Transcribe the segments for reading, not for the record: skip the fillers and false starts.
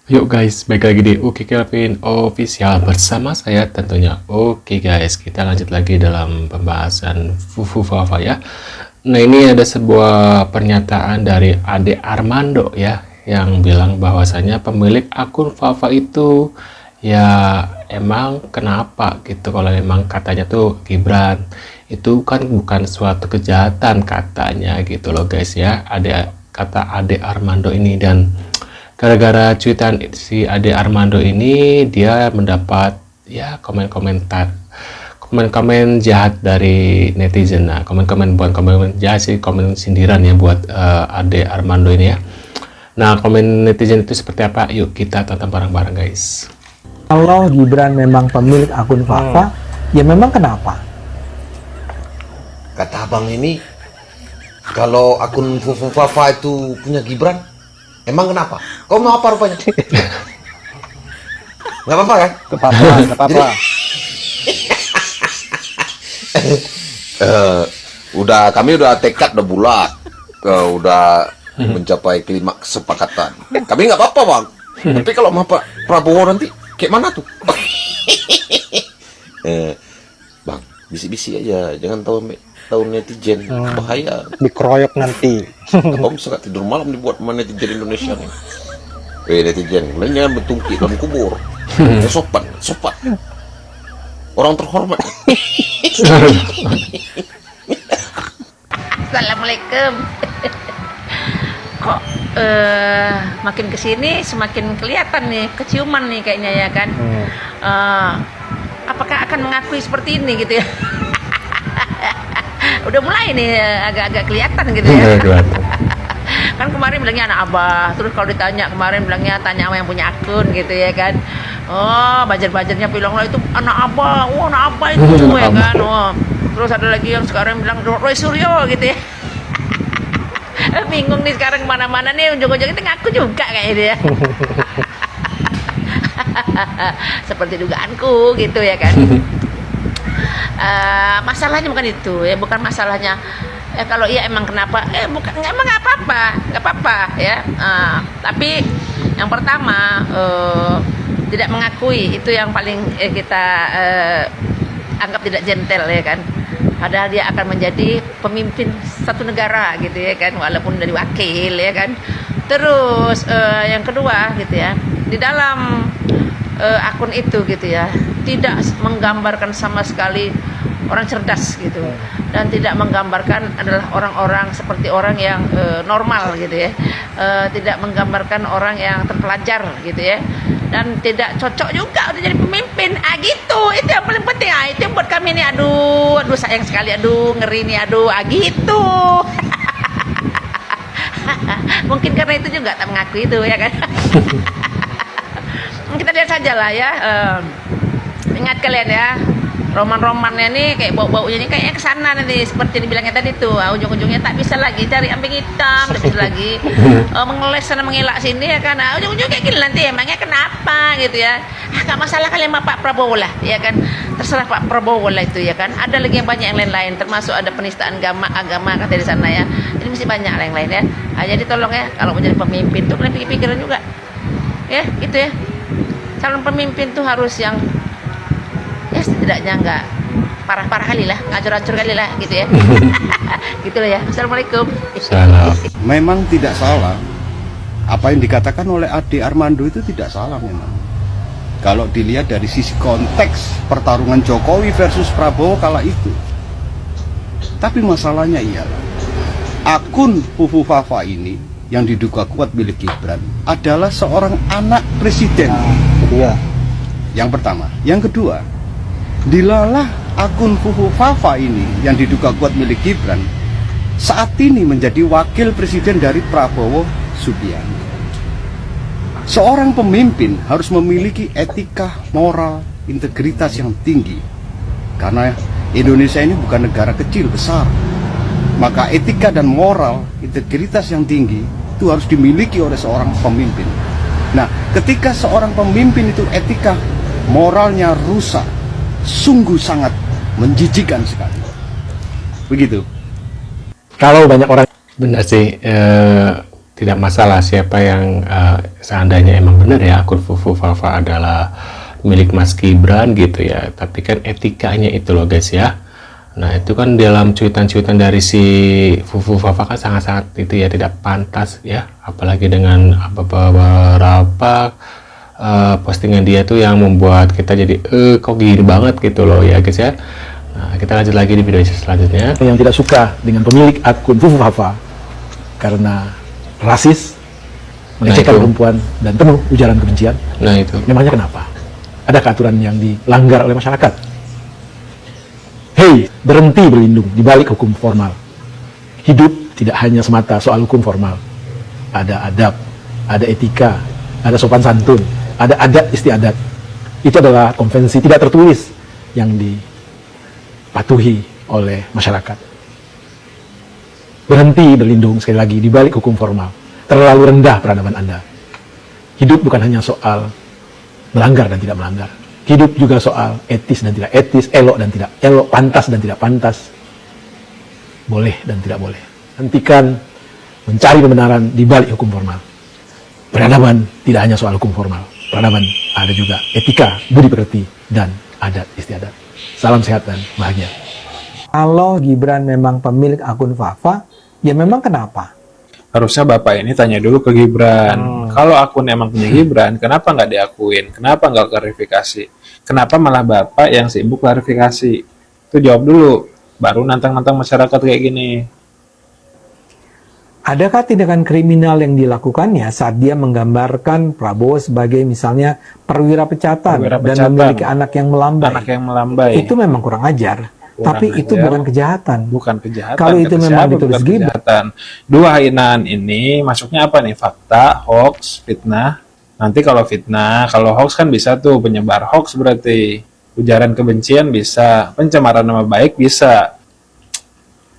Yuk guys, balik lagi di Uki Kelvin Official bersama saya tentunya. Oke guys, kita lanjut lagi dalam pembahasan Fufu Fafa ya. Nah, ini ada sebuah pernyataan dari Ade Armando ya, yang bilang bahwasanya pemilik akun Fafa itu ya emang kenapa gitu, kalau emang katanya tuh Gibran itu kan bukan suatu kejahatan katanya gitu loh guys ya. Ada kata Ade Armando ini, dan gara-gara cuitan si Ade Armando ini dia mendapat ya komen-komen jahat dari netizen. Nah, komen-komen bukan komen jahat sih, komen sindiran ya buat Ade Armando ini ya. Nah, komen netizen itu seperti apa? Yuk kita tonton bareng-bareng guys. Kalau Gibran memang pemilik akun Fafa, ya memang kenapa? Kata abang ini, kalau akun Fufu Fafa itu punya Gibran, emang kenapa? Kau mau apa rupanya? Nggak apa-apa kan? Nggak apa-apa. Kami udah tekad, udah bulat, udah mencapai klimaks kesepakatan. Kami nggak apa-apa bang. Tapi kalau sama Pak Prabowo nanti, kayak mana tuh? Bang, bisik-bisik aja, jangan tahu netizen, bahaya. Dikeroyok nanti. Abang bisa gak tidur malam dibuat sama netizen Indonesia nih. Netizen, kalian jangan bertungki dalam kubur. Sopan. Orang terhormat. Assalamualaikum. Kok makin kesini semakin kelihatan nih, keciuman nih kayaknya ya kan. Apakah akan mengakui seperti ini gitu ya? Udah mulai nih agak-agak kelihatan gitu ya. Kan kemarin bilangnya anak abah, terus kalau ditanya kemarin bilangnya tanya sama yang punya akun gitu ya kan. Oh, bajar-bajarnya bilang lah itu anak abah, anak abah itu ya kan. Oh, terus ada lagi yang sekarang bilang Roy Suryo gitu ya. Bingung nih sekarang kemana-mana nih, ujung-ujung itu ngaku juga kayak gitu ya. Seperti dugaanku gitu ya kan. Masalahnya bukan itu ya, bukan masalahnya kalau iya emang kenapa, bukan, emang nggak apa-apa ya. Tapi yang pertama tidak mengakui itu yang paling kita anggap tidak gentle ya kan. Padahal dia akan menjadi pemimpin satu negara gitu ya kan, walaupun dari wakil ya kan. Terus yang kedua gitu ya, di dalam akun itu gitu ya, tidak menggambarkan sama sekali orang cerdas gitu, dan tidak menggambarkan adalah orang-orang seperti orang yang normal gitu ya, tidak menggambarkan orang yang terpelajar gitu ya, dan tidak cocok juga untuk jadi pemimpin gitu. Itu yang paling penting. Itu yang buat kami nih, aduh sayang sekali, aduh ngeri nih, aduh gitu. Mungkin karena itu juga tak mengakui itu ya kan. Kita lihat saja lah ya. Ingat kalian ya, roman-romannya nih kayak bau-baunya nih kayaknya kesana nanti, seperti dibilangnya tadi tuh. Ujung-ujungnya tak bisa lagi cari ambing hitam, tak bisa lagi mengeles sana mengelak sini ya kan. Ujung-ujungnya kayak gini nanti, emangnya kenapa gitu ya. Gak masalah kalian sama Pak Prabowo lah ya kan, terserah Pak Prabowo lah itu ya kan. Ada lagi yang banyak yang lain-lain, termasuk ada penistaan agama kata di sana ya. Jadi mesti banyak yang lain ya. Jadi tolong ya, kalau menjadi pemimpin tuh kalian pikir-pikiran juga ya gitu ya. Calon pemimpin tuh harus yang ya setidaknya nggak parah-parah kali lah, ngacur-acur kali lah gitu ya. Gitu lah ya. Assalamualaikum. Salam. Memang tidak salah. Apa yang dikatakan oleh Ade Armando itu tidak salah memang. Kalau dilihat dari sisi konteks pertarungan Jokowi versus Prabowo kala itu. Tapi masalahnya ialah akun Fufu Fafa ini yang diduga kuat milik Gibran adalah seorang anak presiden. Yang pertama. Yang kedua, dilalah akun Fufu Fafa ini yang diduga kuat milik Gibran saat ini menjadi wakil presiden dari Prabowo Subianto. Seorang pemimpin harus memiliki etika, moral, integritas yang tinggi. Karena Indonesia ini bukan negara kecil, besar. Maka etika dan moral, integritas yang tinggi itu harus dimiliki oleh seorang pemimpin. Nah, ketika seorang pemimpin itu etika, moralnya rusak, sungguh sangat menjijikkan sekali. Begitu. Kalau banyak orang Benar sih, tidak masalah siapa yang seandainya emang benar ya akun Fufu Fafa adalah milik Mas Gibran gitu ya, tapi kan etikanya itu loh guys ya. Nah itu kan dalam cuitan-cuitan dari si Fufu Fafa kan sangat-sangat itu ya tidak pantas ya, apalagi dengan beberapa postingan dia tuh yang membuat kita jadi kok gini banget gitu loh ya guys ya. Nah kita lanjut lagi di video selanjutnya. Yang tidak suka dengan pemilik akun Fufu Fafa karena rasis, melecehkan perempuan, dan penuh ujaran kebencian. Nah itu. Memangnya kenapa? Adakah aturan yang dilanggar oleh masyarakat? Hei, berhenti berlindung di balik hukum formal. Hidup tidak hanya semata soal hukum formal. Ada adab, ada etika, ada sopan santun, ada adat istiadat. Itu adalah konvensi tidak tertulis yang dipatuhi oleh masyarakat. Berhenti berlindung sekali lagi di balik hukum formal. Terlalu rendah peradaban Anda. Hidup bukan hanya soal melanggar dan tidak melanggar. Hidup juga soal etis dan tidak etis, elok dan tidak elok, pantas dan tidak pantas, boleh dan tidak boleh. Hentikan mencari kebenaran di balik hukum formal. Peradaban tidak hanya soal hukum formal. Peradaban ada juga etika, budi pekerti, dan adat istiadat. Salam sehat dan bahagia. Kalau Gibran memang pemilik akun Fafa, ya memang kenapa? Harusnya Bapak ini tanya dulu ke Gibran. Kalau akun emang punya Gibran, kenapa nggak diakuin? Kenapa nggak klarifikasi? Kenapa malah Bapak yang sibuk klarifikasi? Itu jawab dulu, baru nantang-nantang masyarakat kayak gini. Adakah tindakan kriminal yang dilakukannya saat dia menggambarkan Prabowo sebagai misalnya perwira pecatan dan memiliki anak yang melambai? Anak yang melambai. Itu memang kurang ajar. Tapi itu bukan kejahatan. Bukan kejahatan. Kalau itu memang ditulis Gibran. Dua hinaan ini masuknya apa nih? Fakta, hoax, fitnah. Nanti kalau fitnah, kalau hoax kan bisa tuh penyebar hoax berarti. Ujaran kebencian bisa, pencemaran nama baik bisa.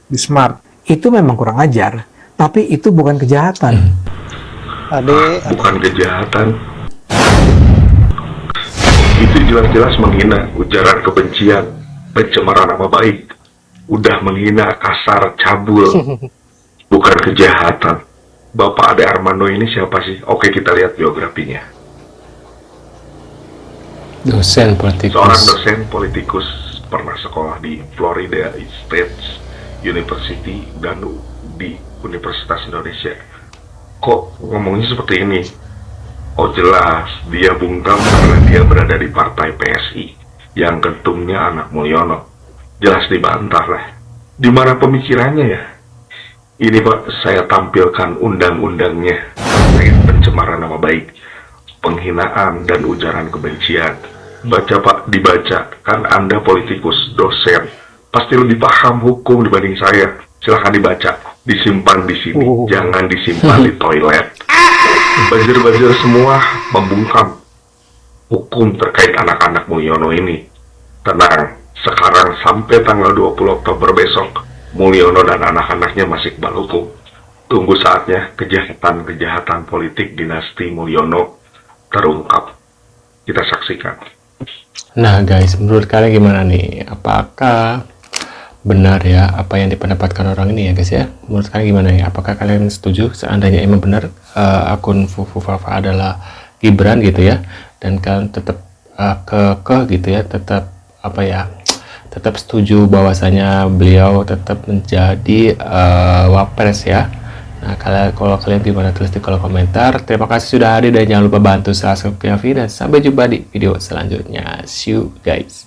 Di smart. Itu memang kurang ajar. Tapi itu bukan kejahatan. Bukan kejahatan. Itu jelas-jelas menghina, ujaran kebencian, pencemaran nama baik, udah menghina, kasar, cabul, bukan kejahatan. Bapak Ade Armando ini siapa sih? Oke, kita lihat biografinya. Dosen politikus. Seorang dosen politikus, pernah sekolah di Florida State University dan di Universitas Indonesia. Kok ngomongnya seperti ini? Oh jelas, dia bungkam karena dia berada di partai PSI yang ketumnya anak Mulyono. Jelas dibantah lah. Di mana pemikirannya ya? Ini Pak, saya tampilkan undang-undangnya terkait pencemaran nama baik, penghinaan dan ujaran kebencian. Baca Pak, dibaca. Kan Anda politikus, dosen, pasti lebih paham hukum dibanding saya. Silahkan dibaca, disimpan di sini, jangan disimpan di toilet. Buzzer-buzzer semua membungkam hukum terkait anak-anak Mulyono ini. Tenang, sekarang sampai tanggal 20 Oktober besok, Mulyono dan anak-anaknya masih kebal hukum. Tunggu saatnya kejahatan-kejahatan politik dinasti Mulyono terungkap. Kita saksikan. Nah guys, menurut kalian gimana nih? Apakah benar ya apa yang dipendapatkan orang ini ya guys ya? Menurut kalian gimana ya? Apakah kalian setuju seandainya emang benar akun Fufu Fafa adalah Gibran gitu ya? Dan kalian tetap kekeh gitu ya, tetap apa ya, tetap setuju bahwasanya beliau tetap menjadi wapres ya. Nah kalau kalian gimana, tulis di kolom komentar. Terima kasih sudah hadir dan jangan lupa bantu subscribe dan sampai jumpa di video selanjutnya. See you guys.